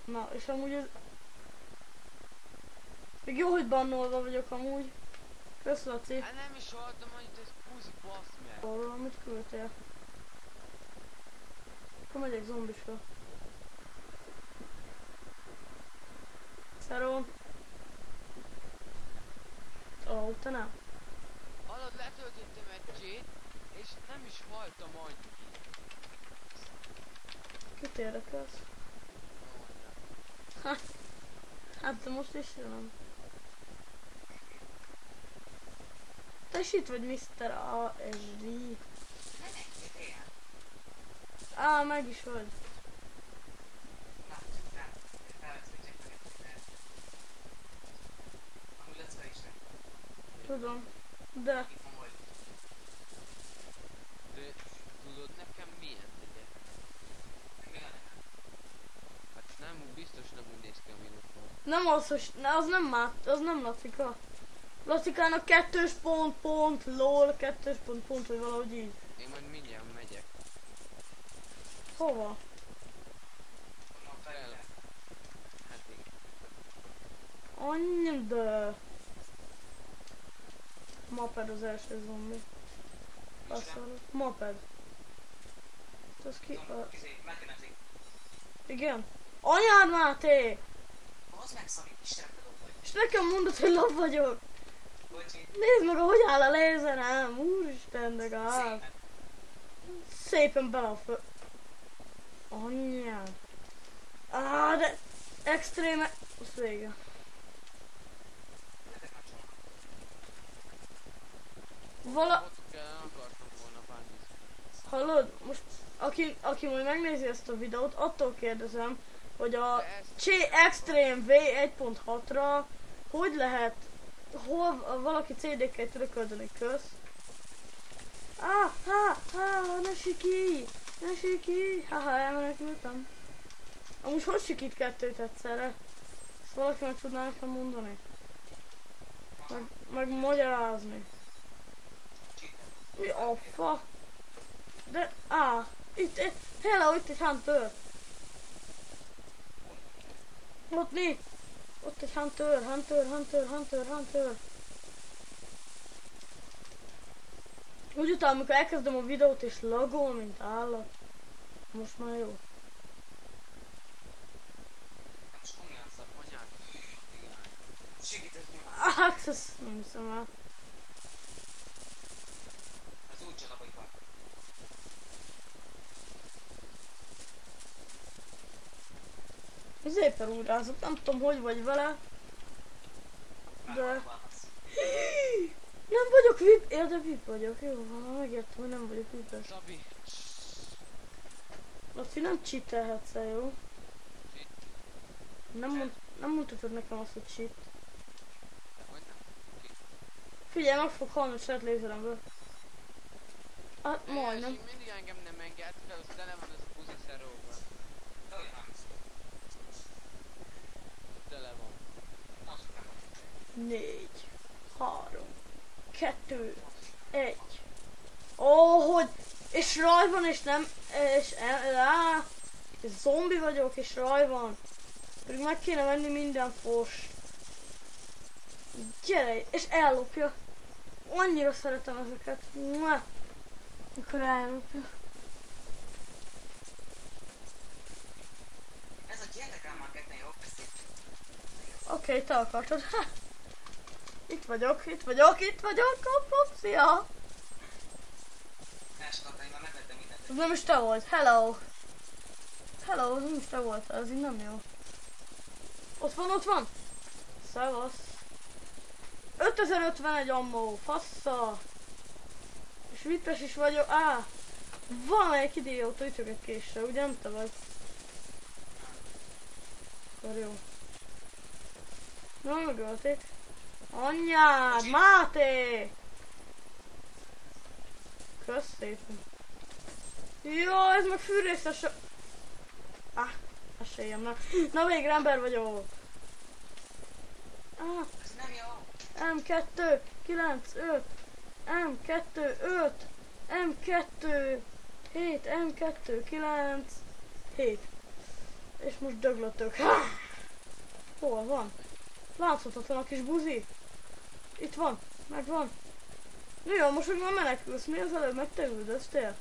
Na, és amúgy ez... Még jó, hogy bannolva vagyok amúgy. Kösz, Laci. Hát nem is hallottam, hogy ez puzi, bassz meg. Arról, mit küldtél? Akkor megyek zombisra. Szerom. Te nem. Hallod, letöltöttem egy J-t, és nem is haltam annyi. Kit érdekelsz? Hát de most is jön. Te is itt vagy, Mr. ASD. Meg is vagy. Tudom, de... De tudod nekem milyen legyen? Hát nem, biztos nem úgy néz ki, ami ott van. Nem az, hogy... Az nem az nem Lacika. Lacikának 2 pont, lol, 2 pont, vagy valahogy így. Én majd mindjárt megyek. Hova? Fel. Hát igen. Annyi, de... Maped az első zombi. Maped. Az ki... Igen. Anyád Máté! És nekem mondod, hogy lap vagyok. Nézd meg, ahogy áll a lézerem. Úristen, de gáz. Szépen belaföl. Anyád. De... Extréme... Az vége. Akartam volna bánni. Hallod? Most aki majd megnézi ezt a videót, attól kérdezem, hogy a Extreme V 1.6-ra hogy lehet, hol valaki CD-ket trükköldeni, kösz? Ne siki, elmenekültem. Amúgy hogy sikít 2-t egyszerre? Ezt valaki meg tudná nekem mondani? Meg magyarázni. Mi a fa? De, itt egy hunter. Ott egy hunter. Úgy utána, amikor elkezdem a videót és lagol, mint állat. Most már jó. Hát, ezt nem hiszem el. Szépen úrázok, nem tudom, hogy vagy vele. De... Nem vagyok VIP, de VIP vagyok, jó, megértem, hogy nem vagyok VIP-es. Szabi. Laci, nem cheatelhetsz el, jó? Nem mondhatod nekem azt, hogy cheat. Figyelj, meg fog halni a saját lézeremből. Hát majdnem. Mindig engem nem enged fel, az tele van ez a puzi szeróban. Tele van. 4, 3, 2, 1. Hogy... És raj van, és nem... És zombi vagyok, és raj van. Pedig meg kéne venni minden fos. Gyere, és ellopja. Annyira szeretem ezeket. Mikor ellopja. Ez a gyerek már ketten jó. Oké, te akartad. Itt vagyok. Hopp, szia! Elsodottam, én már megvettem mindent. Ez nem is te volt. Hello, ez nem is te volt. Ez így nem jó. Ott van. Szevasz. 5051 ammó. Fassza. És vippes is vagyok. Valamelyik idióta ütök egy késsel. Ugye nem te vagy? Akkor jó. Na, megölték. Anyád, Máté! Kösz szépen. Jó, ez meg fűrészes a... Esélyem, na végre ember vagyok. Ez nem jó. M2, 9, 5. M2, 5. M2, 7. M2, 9, 7. És most döglötök. Hol van? Láthatatlan a kis buzi. Itt van, megvan. Na jó, most meg már menekülsz, mi az előbb meg te üldöztél?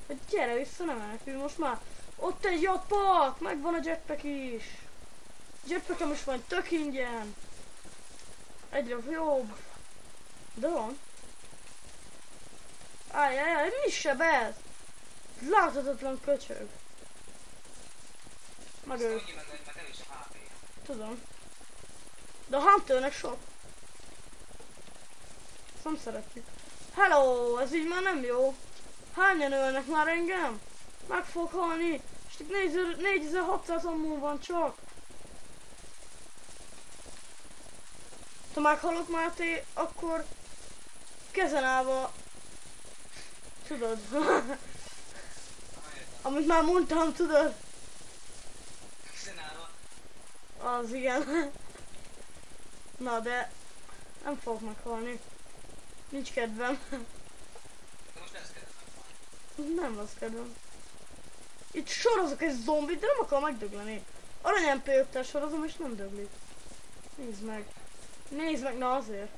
Hát gyere vissza, ne menekülj most már. Ott egy jetpack, megvan a jetpack is. Jetpackem is van tök ingyen. Egyre jobb. De van. Ajjajjaj, mi sebez? Láthatatlan köcsög. Megöl. Mondj meg, hogy meg kevés a HP. Tudom. De a Hunternek sok. Ezt nem szeretjük. Hello, ez így már nem jó. Hányan ölnek már engem? Meg fog halni. És itt 4600 ammó van csak. Ha meghalok Máté, akkor kezen állva. Tudod. Amit már mondtam, tudod. Csinálva. Az igen. Na de nem fogok meghalni. Nincs kedvem. De most lesz kedvem meghalni. Nem lesz kedvem. Itt sorozok egy zombit, de nem akar megdögleni. Arany MP5-tel sorozom és nem döglik. Nézd meg. Nézd meg, na azért.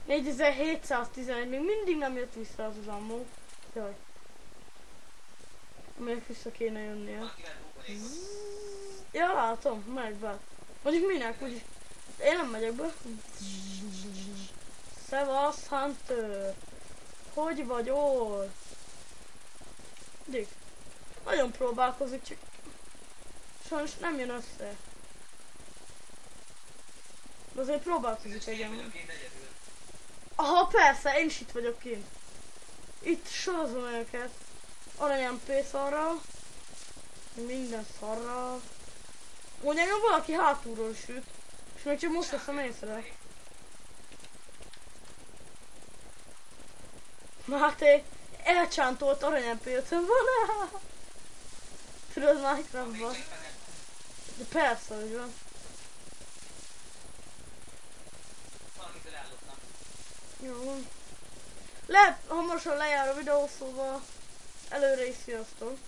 4711, még mindig nem jött vissza az ammó. Jaj. Miért vissza kéne jönnie. Valakivel buborékot. Ja, látom, megvált. Mondjuk minek, úgyis. Én nem megyek be. Szevasz, Hunter. Hogy vagyol? Dick. Nagyon próbálkozik, csak sajnos nem jön össze. De azért próbálkozik És én egyen. vagyok kint egyedül. Aha, persze, én is itt vagyok kint. Itt sorozom őket. Arany MP szarral. Minden szarral. Úgy engem valaki hátulról is üt. És még csak most veszem észre. Máté, elcsántolt arany MP5-ön van. Tudod Minecraftban? De persze, hogy van. Valamitől elloptam. Jó van. Lehet, hamarosan lejár a videó, szóval előre is sziasztok.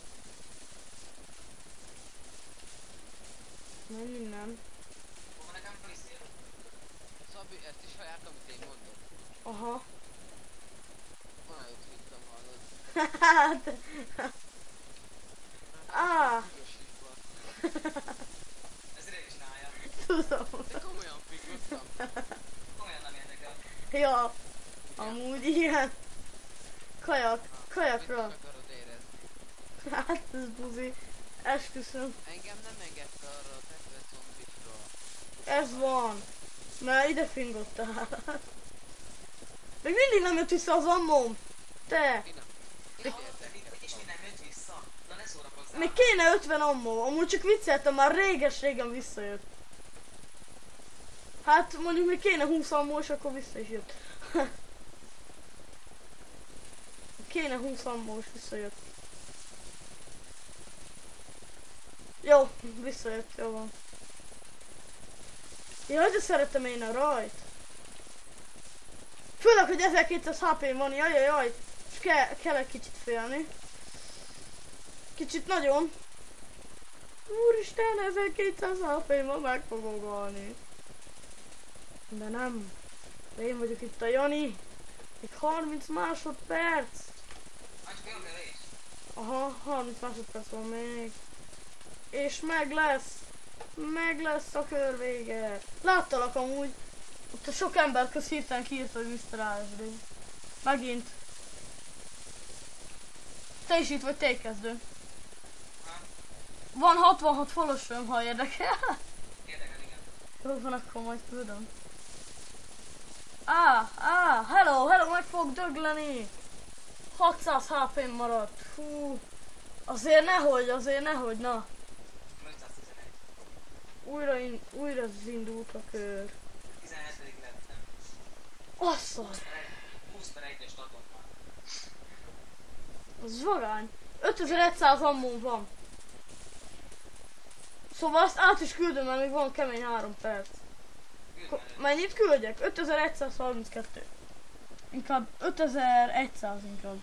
Menj innen. Hova nekem viszél? Szabi, ezt is hallják, amit én mondok. Aha. Van, hogy tudtam hallod. Hát. Gyorsítva. Ez ide csinálja. Tudom. De komolyan figyeltem. Komolyan nem érdekel. Ja. Amúgy igen. Kajakra. Mit akarod érezni? Hát ez buzi. Esküszöm. Engem nem engedte arra a tetve zombisra. Ez van. Mert ide fingottál. Még mindig nem jött vissza az ammóm. Te. Én nem. Ja, de és mi nem jött vissza? Na ne szórakozzál. Még kéne 50 ammó. Amúgy csak vicceltem, már régen visszajött. Hát mondjuk még kéne 20 ammó, és akkor vissza is jött. Kéne 20 ammó, és visszajött. Jó, visszajött, jó van. Jaj, de szeretem én a rajt. Főleg, hogy 1200 HP van, jaj, és kell egy kicsit félni. Kicsit nagyon. Úristen, 1200 HP van, meg fogok halni. De nem. De én vagyok itt a Jani. Még 30 másodperc. Hát csak olyan kevés. Aha, 30 másodperc van még. És meg lesz a kör vége. Láttalak amúgy. Ott a sok ember köz hirtelen kiírta, hogy Mr. ASD. Megint. Te is itt vagy, te kezdő. Ha? Van 66 folosőm, ha érdekel. Érdekel, igen. Jó van, akkor majd küldöm. Hello, meg fog dögleni. 600 HP maradt. Fú. Azért nehogy, na. 511. Újra indult a kör. 17. lettem. Asszal. 20 per 1-es staton van. Az vagány. 5100 ammón van. Szóval azt át is küldöm, mert még van kemény 3 perc. Mennyit küldjek? 5132. Inkább 5100 inkább.